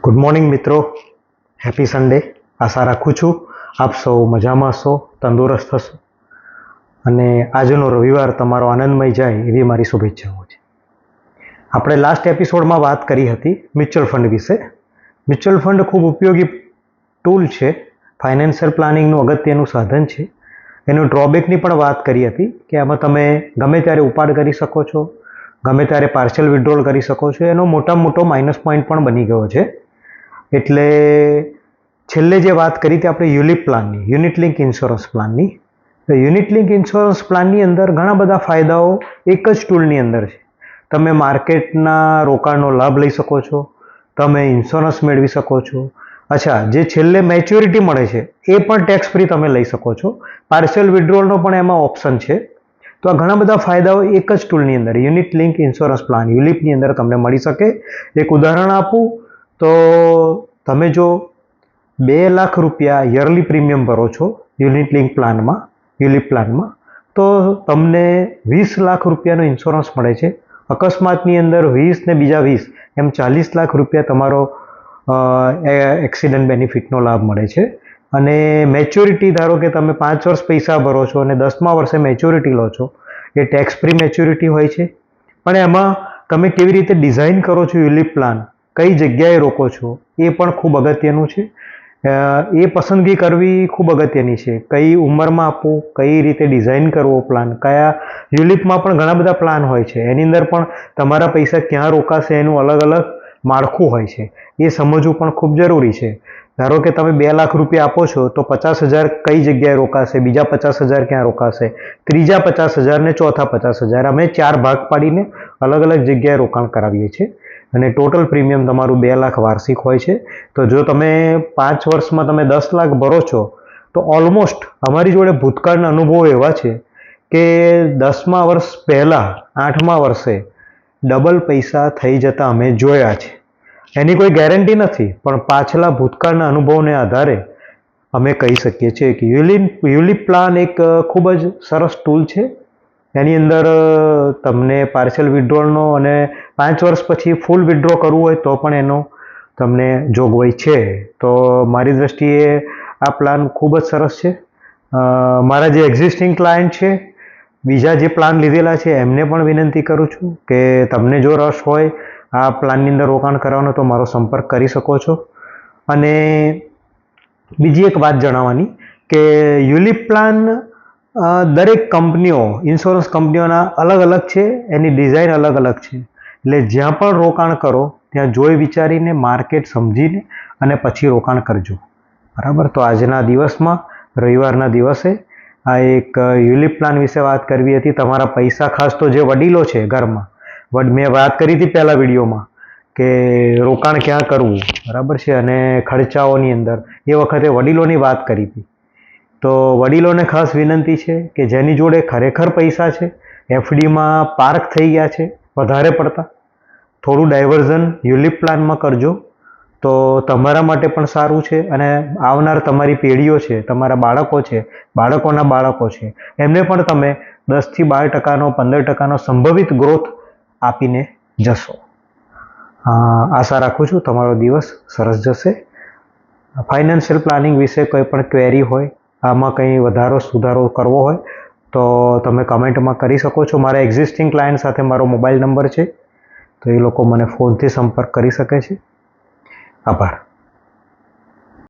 Good morning મિત્રો, happy Sunday. આશા રાખું છું આપ સૌ મજામાં હશો, તંદુરસ્ત હશો અને આજનો રવિવાર તમારો આનંદમય જાય એવી મારી શુભેચ્છાઓ છે. આપણે લાસ્ટ એપિસોડમાં વાત કરી હતી મ્યુચ્યુઅલ ફંડ વિશે. મ્યુચ્યુઅલ ફંડ ખૂબ ઉપયોગી ટૂલ છે, ફાઇનાન્શિયલ પ્લાનિંગનું અગત્યનું સાધન છે. એનું ડ્રોબેકની પણ વાત કરી હતી કે આમાં તમે ગમે ત્યારે ઉપાડ કરી શકો છો, ગમે ત્યારે પાર્શિયલ વિડ્રોલ કરી શકો છો. એનો મોટામાં મોટો માઇનસ પોઈન્ટ પણ બની ગયો છે. એટલે છેલ્લે જે વાત કરી હતી આપણે યુલિપ પ્લાનની, યુનિટ લિંક ઇન્સ્યોરન્સ પ્લાનની. તો યુનિટ લિંક ઇન્સ્યોરન્સ પ્લાનની અંદર ઘણા બધા ફાયદાઓ એક જ ટૂલની અંદર છે. તમે માર્કેટના રોકાણનો લાભ લઈ શકો છો, તમે ઇન્સ્યોરન્સ મેળવી શકો છો. અચ્છા, જે છેલ્લે મેચ્યોરિટી મળે છે એ પણ ટેક્સ ફ્રી તમે લઈ શકો છો. પાર્શિયલ વિડ્રોલનો પણ એમાં ઓપ્શન છે. તો આ ઘણા બધા ફાયદાઓ એક જ ટૂલની અંદર, યુનિટ લિંક ઇન્સ્યોરન્સ પ્લાન યુલિપની અંદર તમને મળી શકે. એક ઉદાહરણ આપું તો તમે જો 2 લાખ રૂપિયા યરલી પ્રીમિયમ ભરો છો યુનિટ લિંક પ્લાનમાં, યુલિપ પ્લાનમાં, તો તમને 20 લાખ રૂપિયાનો ઇન્સ્યોરન્સ મળે છે. અકસ્માતની અંદર 20 ને બીજા 20 એમ 40 લાખ રૂપિયા તમારો એક્સિડન્ટ બેનિફિટનો લાભ મળે છે. અને મેચ્યોરિટી ધારો કે તમે 5 વર્ષ પૈસા ભરો છો અને 10મા વર્ષે મેચ્યોરિટી લો છો, એ ટેક્સ ફ્રી મેચ્યોરિટી હોય છે. પણ એમાં તમે કેવી રીતે ડિઝાઇન કરો છો યુલિપ પ્લાન, કઈ જગ્યાએ રોકો છો, એ પણ ખૂબ અગત્યનું છે. એ પસંદગી કરવી ખૂબ અગત્યની છે. કઈ ઉંમરમાં આપવું, કઈ રીતે ડિઝાઇન કરવો પ્લાન, કયા યુલિપમાં પણ ઘણા બધા પ્લાન હોય છે. એની અંદર પણ તમારા પૈસા ક્યાં રોકાશે એનું અલગ અલગ માળખું હોય છે. એ સમજવું પણ ખૂબ જરૂરી છે. ધારો કે તમે 2 લાખ રૂપિયા આપો છો તો 50,000 કઈ જગ્યાએ રોકાશે, બીજા 50,000 ક્યાં રોકાશે, ત્રીજા 50,000 ને ચોથા 50,000, અમે 4 ભાગ પાડીને અલગ અલગ જગ્યાએ રોકાણ કરાવીએ છીએ. અને ટોટલ પ્રીમિયમ તમારું 2 લાખ વાર્ષિક હોય છે. તો જો તમે 5 વર્ષમાં તમે 10 લાખ ભરો છો તો ઓલમોસ્ટ અમારી જોડે ભૂતકાળના અનુભવો એવા છે કે 10મા વર્ષ પહેલાં 8મા વર્ષે ડબલ પૈસા થઈ જતા અમે જોયા છે. એની કોઈ ગેરંટી નથી, પણ પાછલા ભૂતકાળના અનુભવને આધારે અમે કહી શકીએ છીએ કે યુલિપ પ્લાન એક ખૂબ જ સરસ ટૂલ છે. એની અંદર તમને પાર્શિયલ વિડ્રોલનો અને 5 વર્ષ પછી ફૂલ વિડ્રો કરવું હોય તો પણ એનો તમને જોગવાઈ છે. તો મારી દૃષ્ટિએ આ પ્લાન ખૂબ જ સરસ છે. મારા જે એક્ઝિસ્ટિંગ ક્લાયન્ટ છે, બીજા જે પ્લાન લીધેલા છે, એમને પણ વિનંતી કરું છું કે તમને જો રસ હોય આ પ્લાનની અંદર રોકાણ કરવાનો તો મારો સંપર્ક કરી શકો છો. અને બીજી એક વાત જણાવવાની કે યુલિપ પ્લાન દરેક કંપનીઓ, ઇન્સ્યોરન્સ કંપનીઓના અલગ અલગ છે, એની ડિઝાઇન અલગ અલગ છે. એટલે જ્યાં પણ રોકાણ કરો ત્યાં જોઈ વિચારીને, માર્કેટ સમજીને અને પછી રોકાણ કરજો. બરાબર? તો આજના દિવસમાં, રવિવારના દિવસે આ એક યુલિપ પ્લાન વિશે વાત કરવી હતી. તમારા પૈસા, ખાસ તો જે વડીલો છે ઘરમાં, મેં વાત કરી હતી પહેલા વિડીયોમાં કે રોકાણ ક્યાં કરવું, બરાબર છે, અને ખર્ચાઓની અંદર એ વખતે વડીલોની વાત કરી હતી. તો વડીલોને ખાસ વિનંતી છે કે જેની જોડે ખરેખર પૈસા છે, એફડીમાં પાર્ક થઈ ગયા છે વધારે પડતા, થોડું ડાયવર્ઝન યુલિપ પ્લાનમાં કરજો તો તમારા માટે પણ સારું છે. અને આવનાર તમારી પેઢીઓ છે, તમારા બાળકો છે, બાળકોના બાળકો છે, એમને પણ તમે 10થી 12%, 15% સંભવિત ગ્રોથ આપીને જશો. આશા રાખું છું તમારો દિવસ સરસ જશે. ફાઇનાન્શિયલ પ્લાનિંગ વિશે કોઈ પણ ક્વેરી હોય, આમાં કંઈ વધારો સુધારો કરવો હોય તો તમે કમેન્ટમાં કરી શકો છો. મારા એક્ઝિસ્ટિંગ ક્લાયન્ટ સાથે મારો મોબાઈલ નંબર છે, તો એ લોકો મને ફોનથી સંપર્ક કરી શકે છે. આભાર.